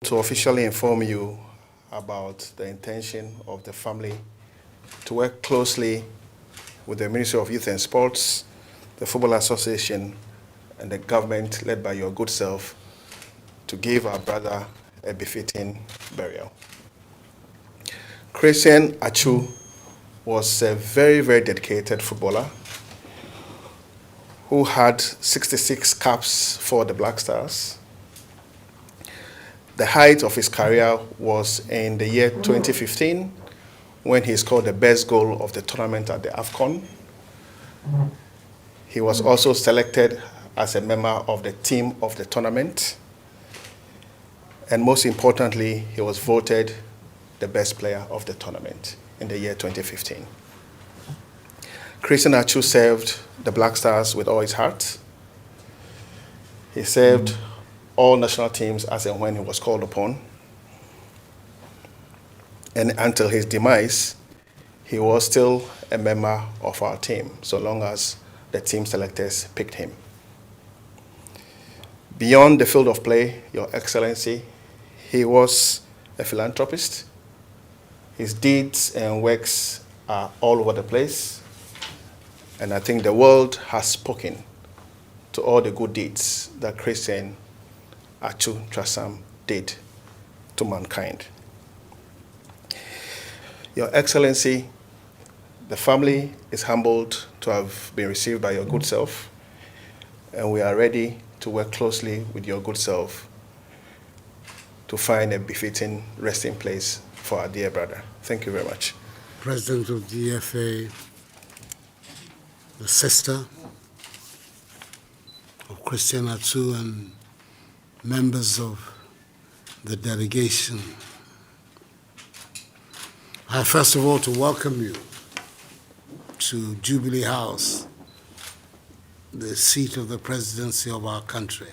To officially inform you about the intention of the family to work closely with the Ministry of Youth and Sports, the Football Association, and the government led by your good self to give our brother a befitting burial. Christian Atsu was a very, very dedicated footballer who had 66 caps for the Black Stars. The height of his career was in the year 2015 when he scored the best goal of the tournament at the AFCON. He was also selected as a member of the team of the tournament. And most importantly, he was voted the best player of the tournament in the year 2015. Christian Atsu served the Black Stars with all his heart. He served all national teams as and when he was called upon. And until his demise, he was still a member of our team, so long as the team selectors picked him. Beyond the field of play, Your Excellency, he was a philanthropist. His deeds and works are all over the place. And I think the world has spoken to all the good deeds that Christian Atsu Trasam did to mankind. Your Excellency, the family is humbled to have been received by your good self, and we are ready to work closely with your good self to find a befitting resting place for our dear brother. Thank you very much. President of the FA, the sister of Christian Atsu, and members of the delegation. I first of all to welcome you to Jubilee House, the seat of the presidency of our country.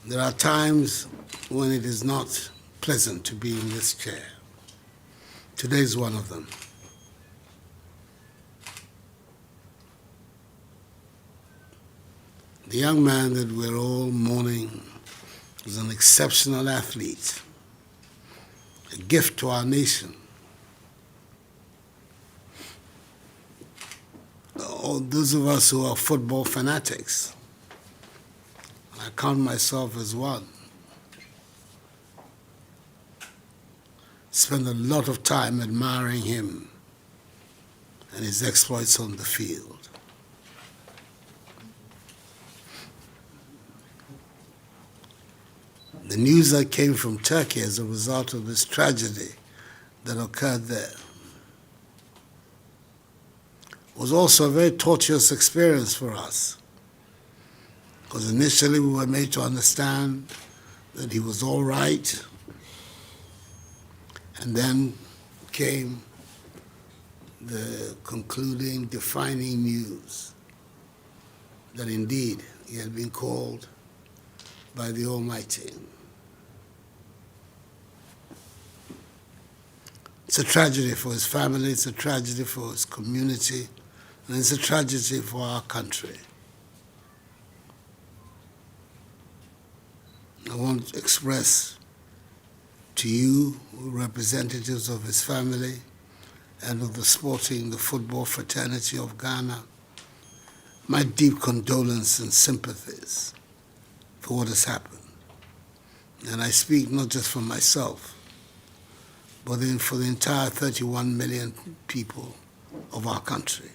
There are times when it is not pleasant to be in this chair. Today is one of them. The young man that we're all mourning was an exceptional athlete, a gift to our nation. All those of us who are football fanatics, I count myself as one, spend a lot of time admiring him and his exploits on the field. The news that came from Turkey as a result of this tragedy that occurred there was also a very tortuous experience for us, because initially we were made to understand that he was all right, and then came the concluding, defining news that indeed he had been called by the Almighty. It's a tragedy for his family, it's a tragedy for his community, and it's a tragedy for our country. I want to express to you, representatives of his family and of the football fraternity of Ghana, my deep condolence and sympathies for what has happened. And I speak not just for myself, but for the entire 31 million people of our country.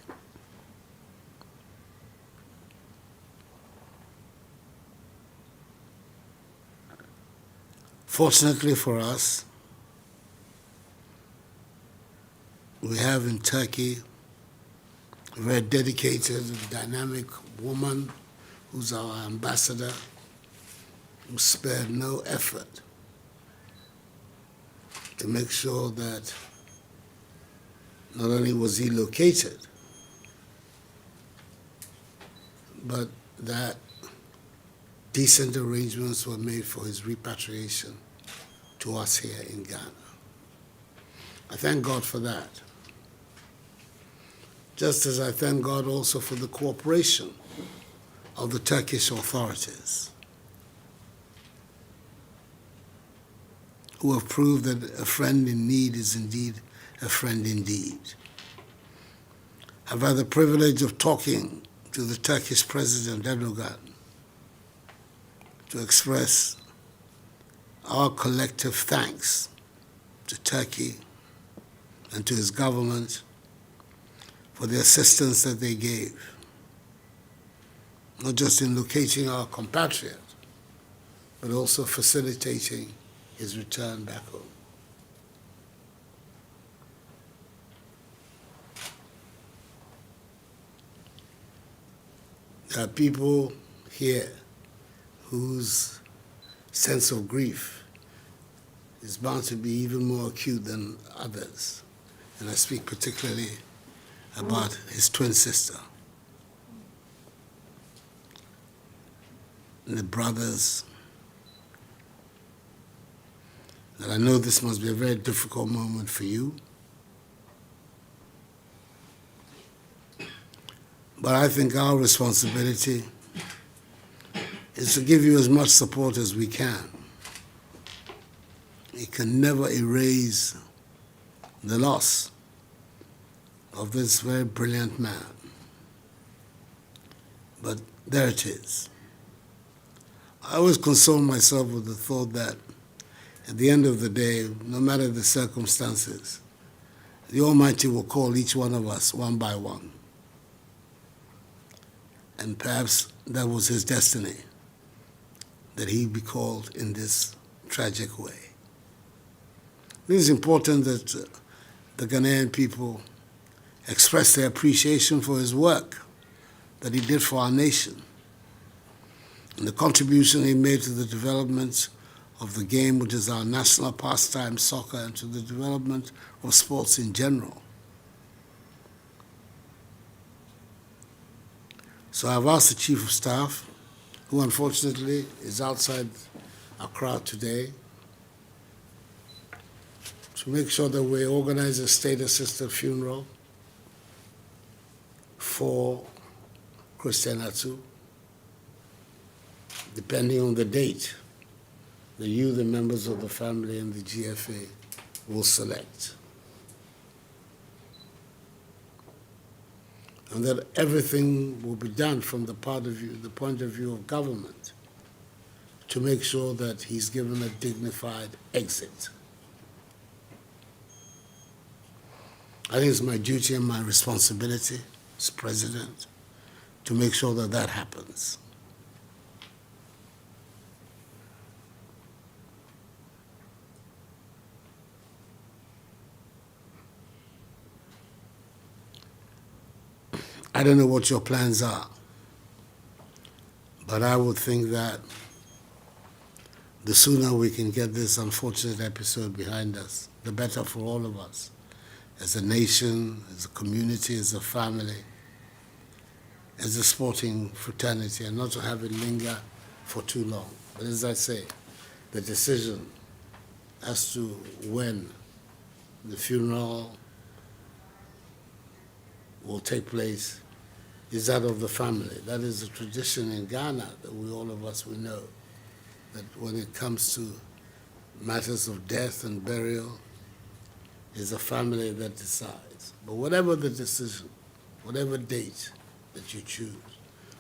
Fortunately for us, we have in Turkey a very dedicated, dynamic woman who's our ambassador, who spared no effort to make sure that not only was he located, but that decent arrangements were made for his repatriation to us here in Ghana. I thank God for that. Just as I thank God also for the cooperation of the Turkish authorities, who have proved that a friend in need is indeed a friend indeed. I've had the privilege of talking to the Turkish President Erdogan to express our collective thanks to Turkey and to his government for the assistance that they gave, not just in locating our compatriot, but also facilitating his return back home. There are people here whose sense of grief is bound to be even more acute than others. And I speak particularly about his twin sister and the brothers. And I know this must be a very difficult moment for you. But I think our responsibility is to give you as much support as we can. It can never erase the loss of this very brilliant man. But there it is. I always console myself with the thought that at the end of the day, no matter the circumstances, the Almighty will call each one of us one by one. And perhaps that was his destiny, that he be called in this tragic way. It is important that the Ghanaian people express their appreciation for his work that he did for our nation and the contribution he made to the development of the game, which is our national pastime, soccer, and to the development of sports in general. So I've asked the Chief of Staff, who unfortunately is outside Accra today, to make sure that we organize a state-assisted funeral for Christian Atsu, depending on the date that you, the members of the family, and the GFA will select. And that everything will be done from the point of view of government to make sure that he's given a dignified exit. I think it's my duty and my responsibility as president to make sure that that happens. I don't know what your plans are, but I would think that the sooner we can get this unfortunate episode behind us, the better for all of us, as a nation, as a community, as a family, as a sporting fraternity, and not to have it linger for too long. But as I say, the decision as to when the funeral will take place is that of the family. That is a tradition in Ghana that all of us will know, that when it comes to matters of death and burial, it's a family that decides. But whatever the decision, whatever date that you choose,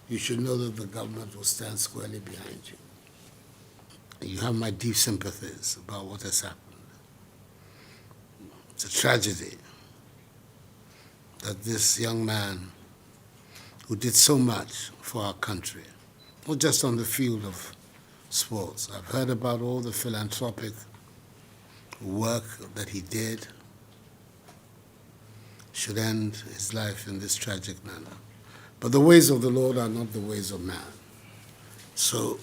you should know that the government will stand squarely behind you. And you have my deep sympathies about what has happened. It's a tragedy that this young man who did so much for our country, not just on the field of sports. I've heard about all the philanthropic work that he did, should end his life in this tragic manner. But the ways of the Lord are not the ways of man. So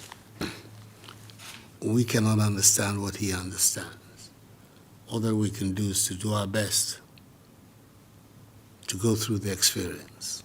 we cannot understand what he understands. All that we can do is to do our best to go through the experience.